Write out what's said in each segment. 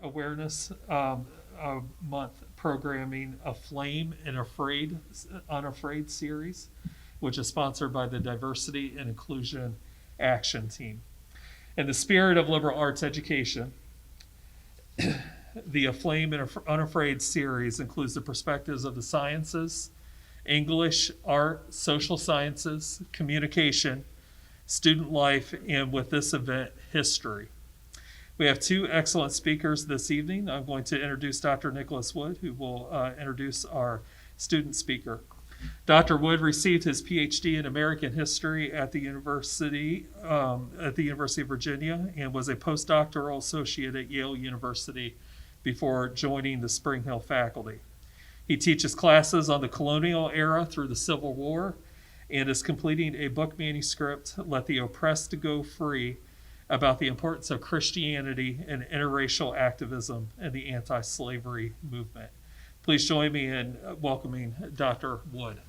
Awareness Month programming Aflame Unafraid series, which is sponsored by the Diversity and Inclusion Action Team. In the spirit of liberal arts education, the Aflame Unafraid series includes the perspectives of the sciences, English, art, social sciences, communication, student life, and with this event, history. We have two excellent speakers this evening. I'm going to introduce Dr. Nicholas Wood, who will introduce our student speaker. Dr. Wood received his PhD in American history at the University of Virginia and was a postdoctoral associate at Yale University before joining the Spring Hill faculty. He teaches classes on the colonial era through the Civil War and is completing a book manuscript, Let the Oppressed Go Free, about the importance of Christianity and interracial activism and the anti-slavery movement. Please join me in welcoming Dr. Wood.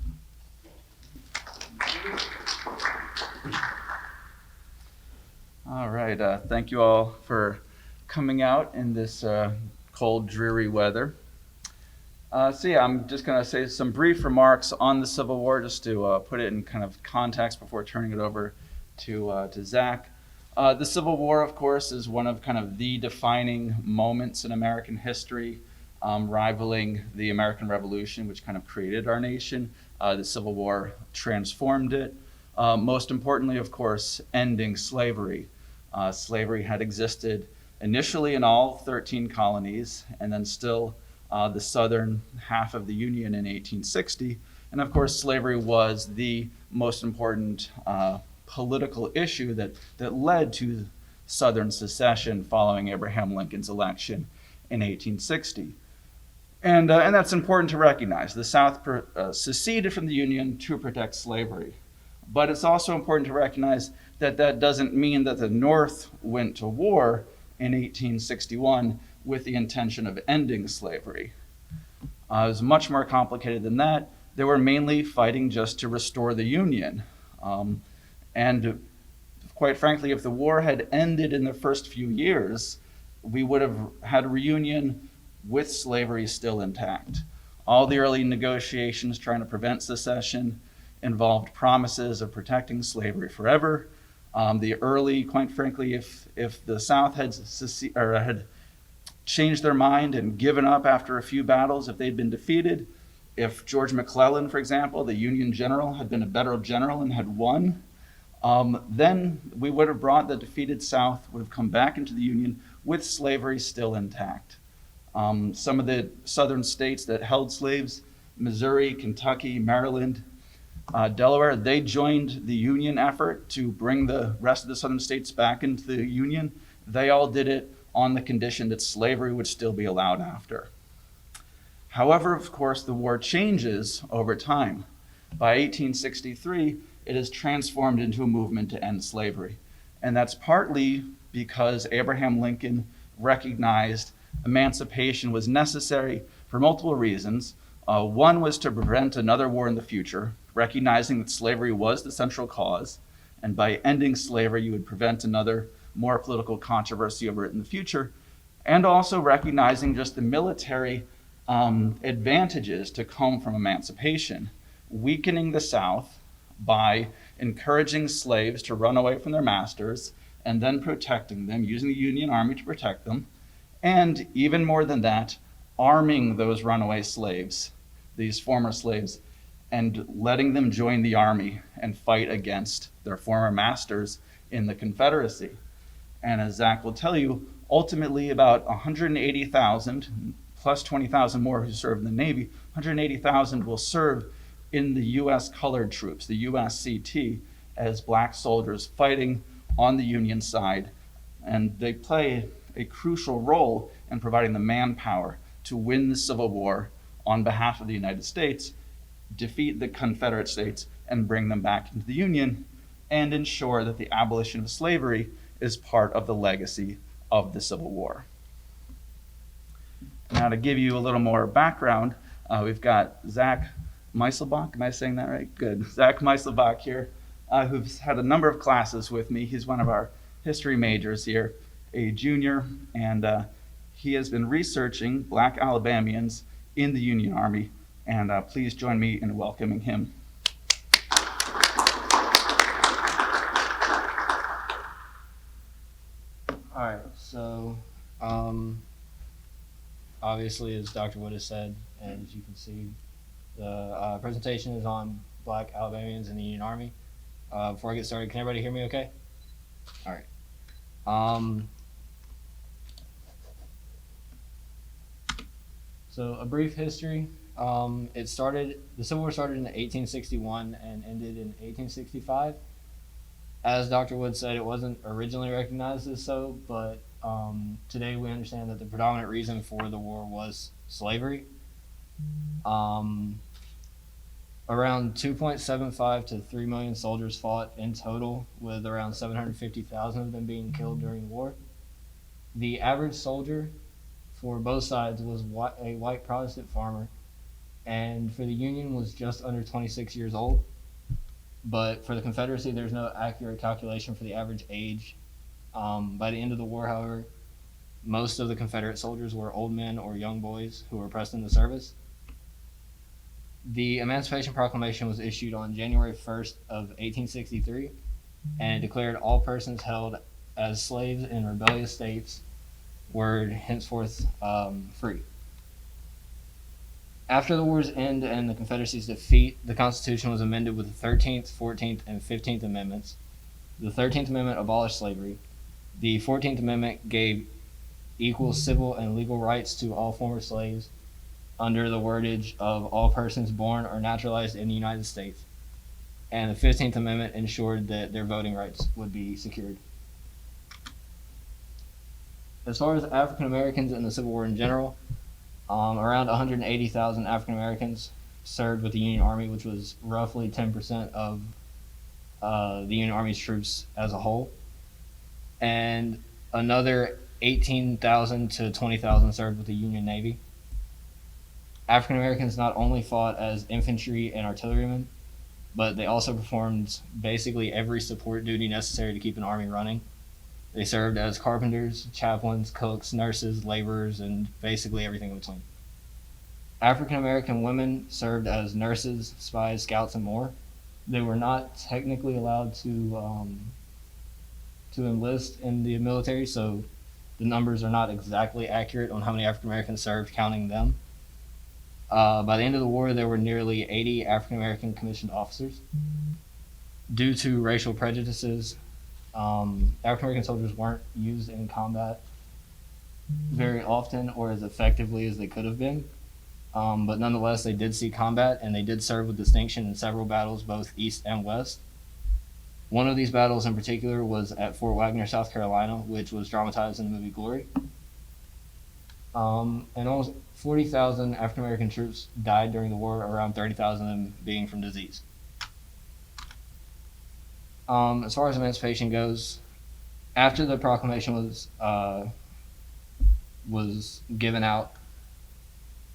All right, thank you all for coming out in this cold, dreary weather. I'm just going to say some brief remarks on the Civil War, just to put it in kind of context before turning it over to Zach. The Civil War, of course, is one of kind of the defining moments in American history, rivaling the American Revolution, which kind of created our nation. The Civil War transformed it. Most importantly, of course, ending slavery. Slavery had existed initially in all 13 colonies, and then still the southern half of the Union in 1860. And of course, slavery was the most important political issue that led to Southern secession following Abraham Lincoln's election in 1860. And that's important to recognize. The South seceded from the Union to protect slavery. But it's also important to recognize that that doesn't mean that the North went to war in 1861 with the intention of ending slavery. It was much more complicated than that. They were mainly fighting just to restore the Union. And quite frankly, if the war had ended in the first few years, we would have had a reunion with slavery still intact. All the early negotiations trying to prevent secession involved promises of protecting slavery forever. The early, quite frankly, if the South had changed their mind and given up after a few battles, if they'd been defeated, if George McClellan, for example, the Union general, had been a better general and had won, then we would have brought the defeated South, would have come back into the Union with slavery still intact. Some of the southern states that held slaves, Missouri, Kentucky, Maryland, Delaware, they joined the Union effort to bring the rest of the southern states back into the Union. They all did it on the condition that slavery would still be allowed after. However, of course, the war changes over time. By 1863, it is transformed into a movement to end slavery. And that's partly because Abraham Lincoln recognized emancipation was necessary for multiple reasons. One was to prevent another war in the future, recognizing that slavery was the central cause, and by ending slavery, you would prevent another more political controversy over it in the future, and also recognizing just the military advantages to come from emancipation, weakening the South by encouraging slaves to run away from their masters and then protecting them, using the Union Army to protect them, and even more than that, arming those runaway slaves, these former slaves, and letting them join the army and fight against their former masters in the Confederacy. And as Zach will tell you, ultimately about 180,000, plus 20,000 more who serve in the Navy, 180,000 will serve in the U.S. colored troops, the USCT, as black soldiers fighting on the Union side. And they play a crucial role in providing the manpower to win the Civil War on behalf of the United States, defeat the Confederate States, and bring them back into the Union, and ensure that the abolition of slavery is part of the legacy of the Civil War. Now, to give you a little more background, we've got Zach Meiselbach. Am I saying that right? Good. Zach Meiselbach here, who's had a number of classes with me. He's one of our history majors here, a junior, and He has been researching Black Alabamians in the Union Army, and please join me in welcoming him. All right, so obviously, as Dr. Wood has said, and as you can see, the presentation is on Black Alabamians in the Union Army. Before I get started, can everybody hear me okay? All right. So a brief history. The Civil War started in 1861 and ended in 1865. As Dr. Wood said, it wasn't originally recognized as so, but today we understand that the predominant reason for the war was slavery. Around 2.75 to 3 million soldiers fought in total, with around 750,000 of them being killed during the war. The average soldier for both sides was a white Protestant farmer, and for the Union was just under 26 years old. But for the Confederacy, there's no accurate calculation for the average age. By the end of the war, however, most of the Confederate soldiers were old men or young boys who were pressed into service. The Emancipation Proclamation was issued on January 1st of 1863 and declared all persons held as slaves in rebellious states were henceforth free. After the war's end and the Confederacy's defeat, the Constitution was amended with the 13th, 14th, and 15th Amendments. The 13th Amendment abolished slavery. The 14th Amendment gave equal civil and legal rights to all former slaves under the wordage of all persons born or naturalized in the United States. And the 15th Amendment ensured that their voting rights would be secured. As far as African Americans in the Civil War in general, around 180,000 African Americans served with the Union Army, which was roughly 10% of the Union Army's troops as a whole. And another 18,000 to 20,000 served with the Union Navy. African Americans not only fought as infantry and artillerymen, but they also performed basically every support duty necessary to keep an army running. They served as carpenters, chaplains, cooks, nurses, laborers, and basically everything in between. African American women served as nurses, spies, scouts, and more. They were not technically allowed to enlist in the military, so the numbers are not exactly accurate on how many African Americans served, counting them. By the end of the war, there were nearly 80 African American commissioned officers. Due to racial prejudices, African American soldiers weren't used in combat very often or as effectively as they could have been. But nonetheless, they did see combat and they did serve with distinction in several battles, both east and west. One of these battles in particular was at Fort Wagner, South Carolina, which was dramatized in the movie Glory. And almost 40,000 African American troops died during the war, around 30,000 of them being from disease. As far as emancipation goes, after the proclamation was given out,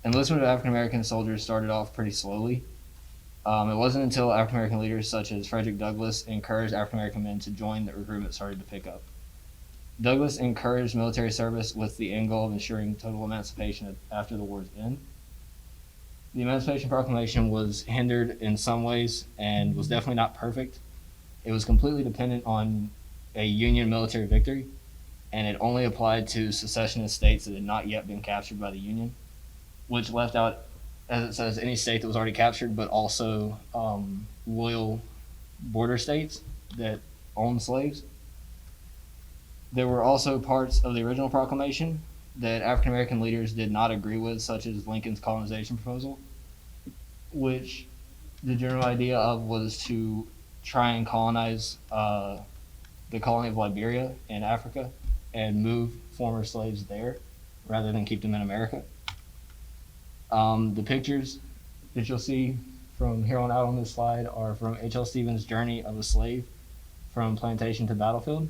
enlistment of African American soldiers started off pretty slowly. It wasn't until African American leaders such as Frederick Douglass encouraged African American men to join that recruitment started to pick up. Douglass encouraged military service with the end goal of ensuring total emancipation after the war's end. The Emancipation Proclamation was hindered in some ways and was definitely not perfect. It was completely dependent on a Union military victory, and it only applied to secessionist states that had not yet been captured by the Union, which left out, as it says, any state that was already captured, but also loyal border states that owned slaves. There were also parts of the original proclamation that African American leaders did not agree with, such as Lincoln's colonization proposal, which the general idea of was to try and colonize the colony of Liberia in Africa and move former slaves there rather than keep them in America. The pictures that you'll see from here on out on this slide are from H.L. Stevens' Journey of a Slave from Plantation to Battlefield.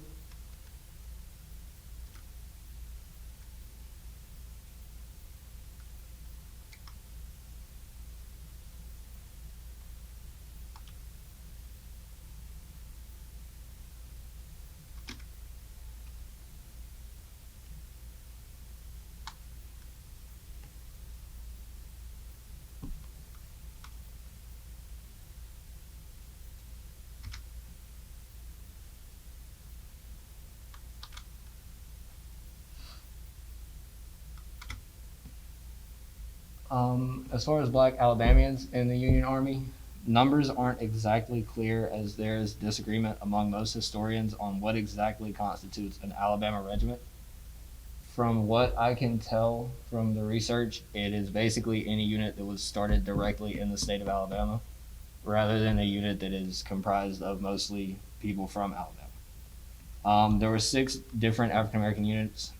As far as black Alabamians in the Union Army, numbers aren't exactly clear as there is disagreement among most historians on what exactly constitutes an Alabama regiment. From what I can tell from the research, it is basically any unit that was started directly in the state of Alabama, rather than a unit that is comprised of mostly people from Alabama. There were 6 different African American units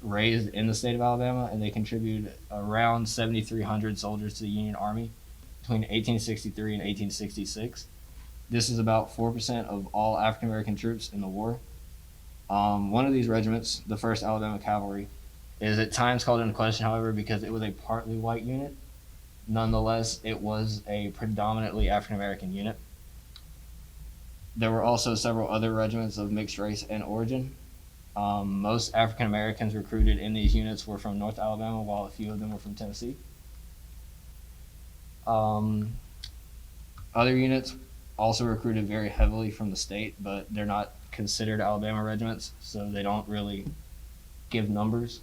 raised in the state of Alabama, and they contributed around 7,300 soldiers to the Union Army between 1863 and 1866. This is about 4% of all African American troops in the war. One of these regiments, the 1st Alabama Cavalry, is at times called into question, however, because it was a partly white unit. Nonetheless, it was a predominantly African American unit. There were also several other regiments of mixed race and origin. Most African Americans recruited in these units were from North Alabama, while a few of them were from Tennessee. Other units also recruited very heavily from the state, but they're not considered Alabama regiments, so they don't really give numbers.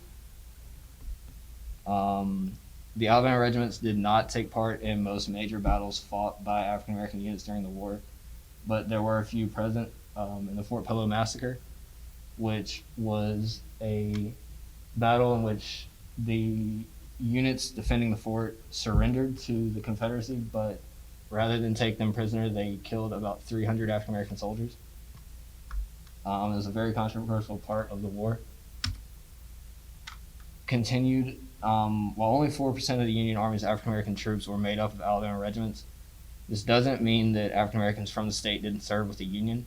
The Alabama regiments did not take part in most major battles fought by African American units during the war, but there were a few present in the Fort Pillow Massacre, which was a battle in which the units defending the fort surrendered to the Confederacy, but rather than take them prisoner, they killed about 300 African American soldiers. It was a very controversial part of the war. Continued, while only 4% of the Union Army's African American troops were made up of Alabama regiments, this doesn't mean that African Americans from the state didn't serve with the Union.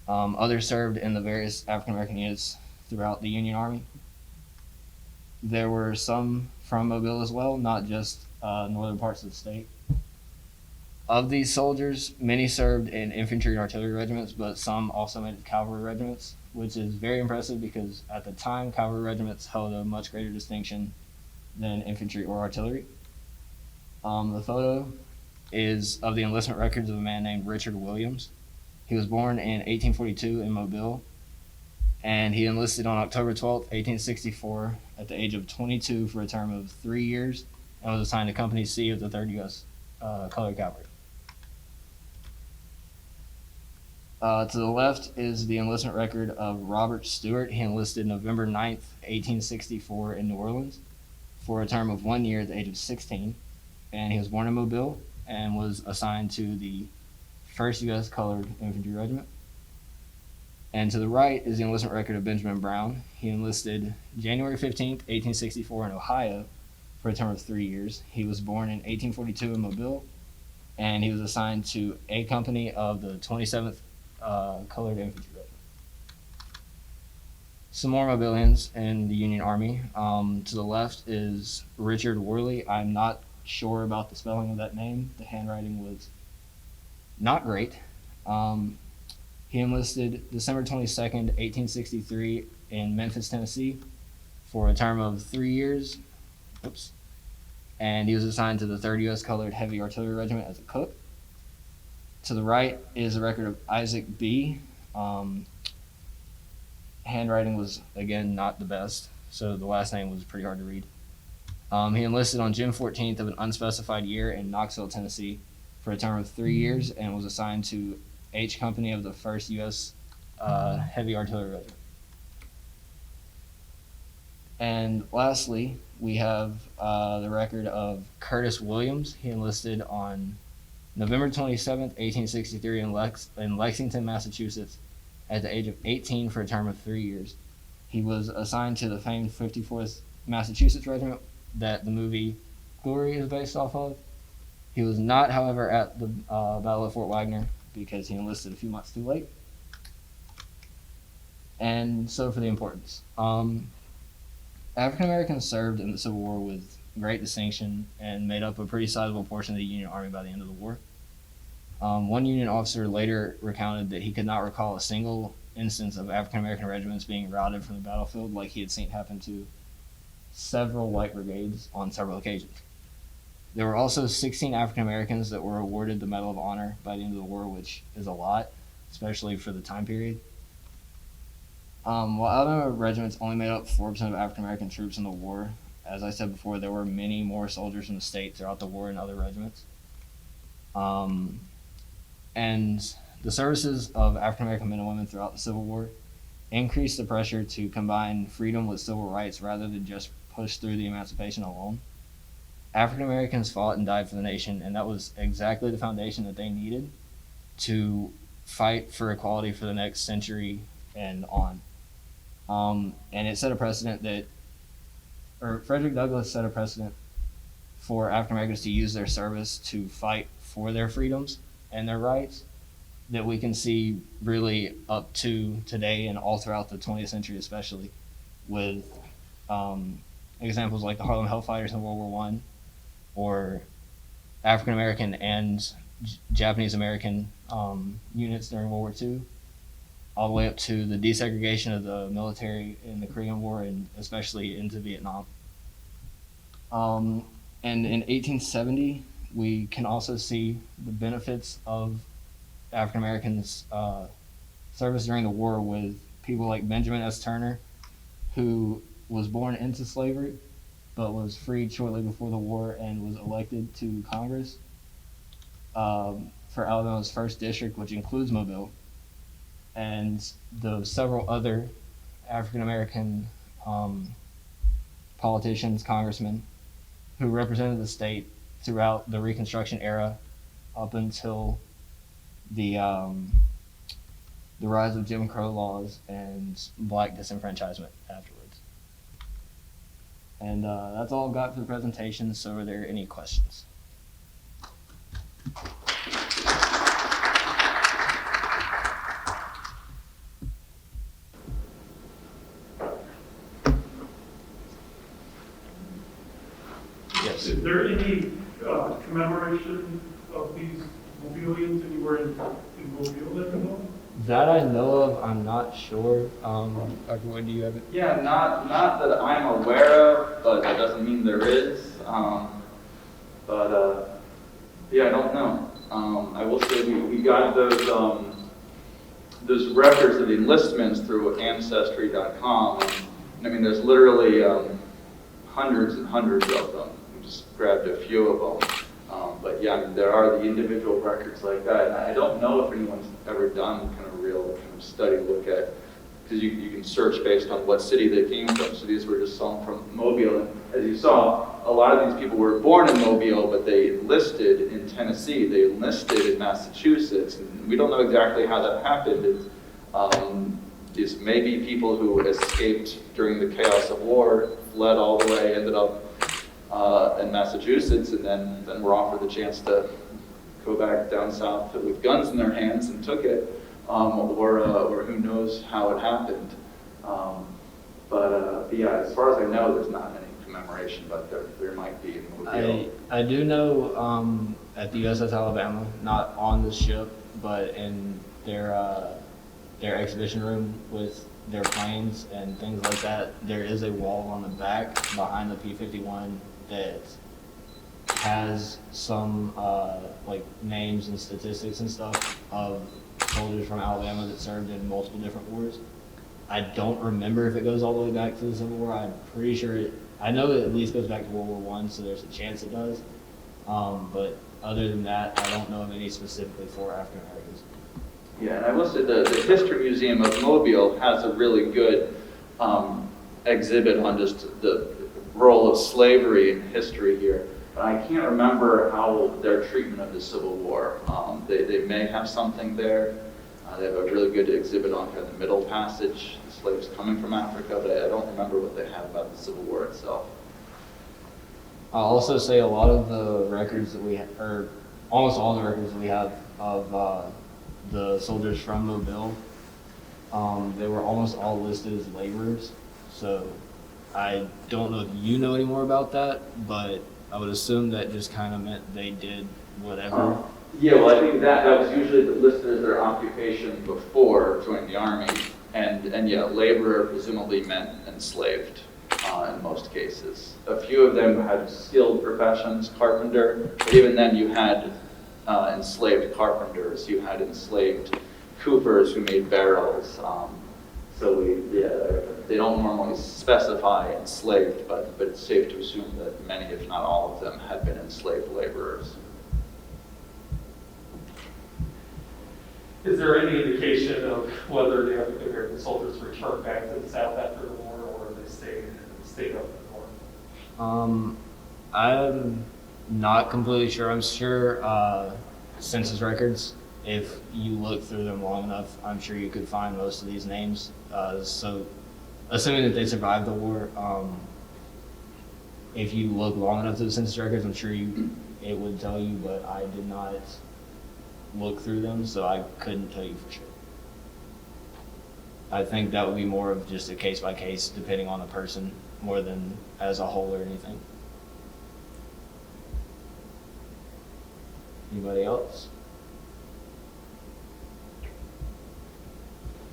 Others served in the various African American units throughout the Union Army. There were some from Mobile as well, not just northern parts of the state. Of these soldiers, many served in infantry and artillery regiments, but some also made it cavalry regiments, which is very impressive because at the time, cavalry regiments held a much greater distinction than infantry or artillery. The photo is of the enlistment records of a man named Richard Williams. He was born in 1842 in Mobile, and he enlisted on October 12, 1864, at the age of 22 for a term of 3 years, and was assigned to Company C of the 3rd U.S. Colored Cavalry. To the left is the enlistment record of Robert Stewart. He enlisted November 9th, 1864 in New Orleans for a term of 1 year at the age of 16, and he was born in Mobile and was assigned to the 1st U.S. Colored Infantry Regiment. And to the right is the enlistment record of Benjamin Brown. He enlisted January 15th, 1864 in Ohio for a term of 3 years. He was born in 1842 in Mobile, and he was assigned to A Company of the 27th Colored Infantry Regiment. Some more Mobilians in the Union Army. To the left is Richard Worley. I'm not sure about the spelling of that name. The handwriting was not great. He enlisted December 22nd, 1863 in Memphis, Tennessee for a term of 3 years. And he was assigned to the 3rd U.S. Colored Heavy Artillery Regiment as a cook. To the right is a record of Isaac B. Handwriting was, again, not the best, so the last name was pretty hard to read. He enlisted on June 14th of an unspecified year in Knoxville, Tennessee for a term of 3 years and was assigned to H Company of the 1st U.S. Heavy Artillery Regiment. And lastly, we have the record of Curtis Williams. He enlisted on November 27th, 1863 in Lexington, Massachusetts at the age of 18 for a term of 3 years. He was assigned to the famed 54th Massachusetts Regiment that the movie Glory is based off of. He was not, however, at the Battle of Fort Wagner because he enlisted a few months too late. And so for the importance. African Americans served in the Civil War with great distinction and made up a pretty sizable portion of the Union Army by the end of the war. One Union officer later recounted that he could not recall a single instance of African American regiments being routed from the battlefield like he had seen happen to several white brigades on several occasions. There were also 16 African Americans that were awarded the Medal of Honor by the end of the war, which is a lot, especially for the time period. While Alabama regiments only made up 4% of African American troops in the war, as I said before, there were many more soldiers from the state throughout the war in other regiments. And the services of African American men and women throughout the Civil War increased the pressure to combine freedom with civil rights rather than just push through the emancipation alone. African Americans fought and died for the nation, and that was exactly the foundation that they needed to fight for equality for the next century and on. And it set a precedent Frederick Douglass set a precedent for African Americans to use their service to fight for their freedoms and their rights that we can see really up to today and all throughout the 20th century, especially with examples like the Harlem Hellfighters in World War I, or African American and Japanese American units during World War II, all the way up to the desegregation of the military in the Korean War and especially into Vietnam. And in 1870, we can also see the benefits of African Americans' service during the war with people like Benjamin S. Turner, who was born into slavery but was freed shortly before the war and was elected to Congress for Alabama's 1st district, which includes Mobile, and the several other African American politicians, congressmen, who represented the state throughout the Reconstruction era up until the rise of Jim Crow laws and black disenfranchisement afterwards. And that's all I've got for the presentation, so are there any questions? Yes. Is there any commemoration of these Mobilians anywhere in Mobile at the moment? That I know of, I'm not sure. Dr. Wood, do you have it? Yeah, not that I'm aware of, but that doesn't mean there is. Yeah, I don't know. I will say we got those records of the enlistments through Ancestry.com. And, I mean, there's literally hundreds and hundreds of them. We just grabbed a few of them. But yeah, I mean, there are the individual records like that. And I don't know if anyone's ever done kind of real kind of study look at, because you can search based on what city they came from. So these were just some from Mobile. And as you saw, a lot of these people were born in Mobile, but they enlisted in Tennessee. They enlisted in Massachusetts. And we don't know exactly how that happened. It's maybe people who escaped during the chaos of war, fled all the way, ended up in Massachusetts, and then were offered the chance to go back down south with guns in their hands and took it, or who knows how it happened. But yeah, as far as I know, there's not any commemoration, but there might be in Mobile. I do know at the USS Alabama, not on the ship, but in their exhibition room with their planes and things like that, there is a wall on the back behind the P-51 that has some like names and statistics and stuff of soldiers from Alabama that served in multiple different wars. I don't remember if it goes all the way back to the Civil War. I'm pretty sure I know it at least goes back to World War I, so there's a chance it does. But other than that, I don't know of any specifically for African Americans. Yeah, and I will say the History Museum of Mobile has a really good exhibit on just the role of slavery in history here. But I can't remember how their treatment of the Civil War. They may have something there. They have a really good exhibit on kind of the Middle Passage, the slaves coming from Africa, but I don't remember what they have about the Civil War itself. I'll also say a lot of the records that we or almost all the records that we have of the soldiers from Mobile, they were almost all listed as laborers. So I don't know if you know any more about that, but I would assume that just kind of meant they did whatever. Yeah, well, I think that was usually listed as their occupation before joining the Army. And yeah, laborer presumably meant enslaved in most cases. A few of them had skilled professions, carpenter, but even then you had enslaved carpenters, you had enslaved coopers who made barrels. So they don't normally specify enslaved, but it's safe to assume that many, if not all of them, had been enslaved laborers. Is there any indication of whether the African American soldiers returned back to the South after the war, or they stayed up in the North? I'm not completely sure. I'm sure census records, if you look through them long enough, I'm sure you could find most of these names. So assuming that they survived the war, if you look long enough through the census records, I'm sure it would tell you, but I did not look through them, so I couldn't tell you for sure. I think that would be more of just a case by case, depending on the person, more than as a whole or anything. Anybody else?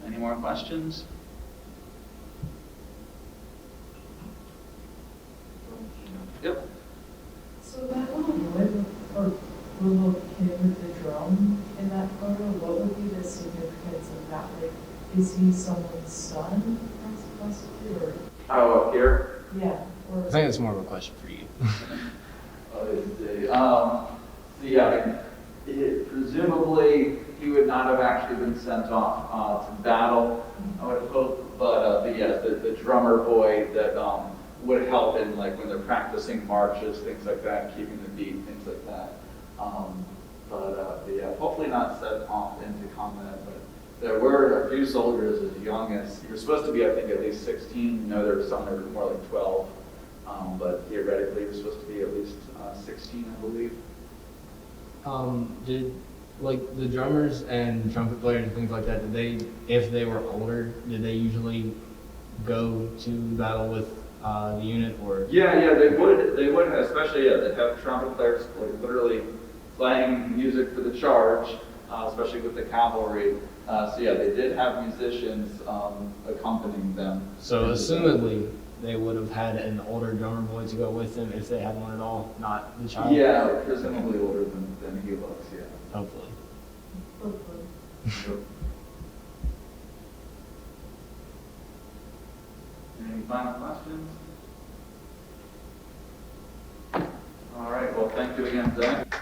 Any more questions? Yep. So that little boy, or little kid with the drum in that photo, what would be the significance of that? Like, is he someone's son, possibly, or? Oh, up here? Yeah. Or I think it's more of a question for you. Presumably he would not have actually been sent off to battle, I would hope. But yes, the drummer boy that would help in like when they're practicing marches, things like that, keeping the beat, things like that. But yeah, hopefully not sent off into combat. But there were a few soldiers as young as, you were supposed to be, I think, at least 16. No, there were some that were more like 12. But theoretically, you're supposed to be at least 16, I believe. Did like the drummers and trumpet players and things like that, did they, if they were older, did they usually go to battle with the unit, or? Yeah, they would, especially, they'd have trumpet players like literally playing music for the charge, especially with the cavalry. So yeah, they did have musicians accompanying them. So assumedly, they would have had an older drummer boy to go with them if they had one at all, not the child? Yeah, presumably older than he looks, yeah. Hopefully. Sure. Any final questions? All right, well, thank you again, Zach.